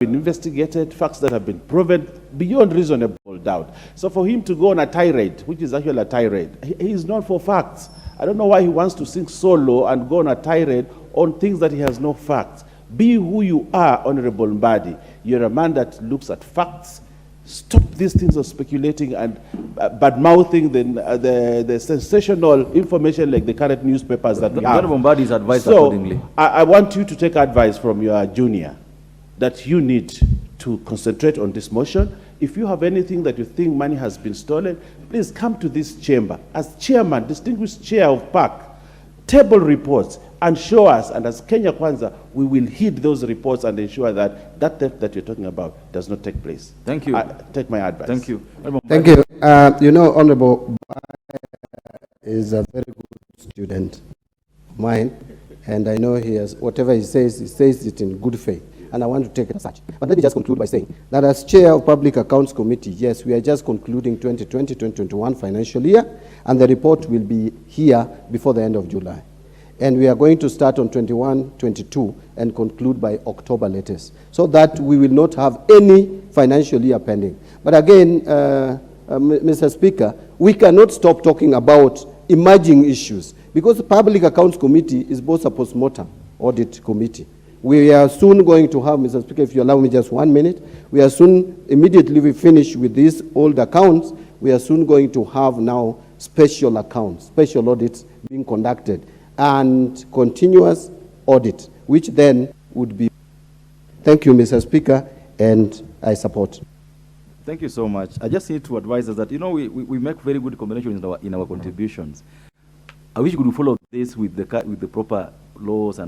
been investigated, facts that have been proven beyond reasonable doubt. So for him to go on a tirade, which is actually a tirade, he is not for facts. I don't know why he wants to sing solo and go on a tirade on things that he has no facts. Be who you are, Honorable Mbadi. You're a man that looks at facts. Stop these things of speculating and bad-mouthing the sensational information like the current newspapers that we have. Honorable Mbadi is advised so, accordingly. I want you to take advice from your junior that you need to concentrate on this motion. If you have anything that you think money has been stolen, please come to this chamber. As chairman, distinguished chair of PAC, table reports and show us, and as Kenya Kwanza, we will heed those reports and ensure that that theft that you're talking about does not take place. Thank you. Take my advice. Thank you. Thank you. You know, Honorable is a very good student of mine, and I know he has, whatever he says it in good faith. And I want to take it as such. But let me just conclude by saying that as Chair of Public Accounts Committee, yes, we are just concluding 2020-2021 financial year, and the report will be here before the end of July. And we are going to start on 21-22 and conclude by October latest, so that we will not have any financial year pending. But again, Mr. Speaker, we cannot stop talking about emerging issues, because the Public Accounts Committee is both a post-mortem audit committee. We are soon going to have, Mr. Speaker, if you allow me just 1 minute, we are soon, immediately we finish with these old accounts, we are soon going to have now special accounts, special audits being conducted, and continuous audit, which then would be. Thank you, Mr. Speaker, and I support. Thank you so much. I just need to advise us that, you know, we make very good combinations in our contributions. I wish we could follow this with the proper laws and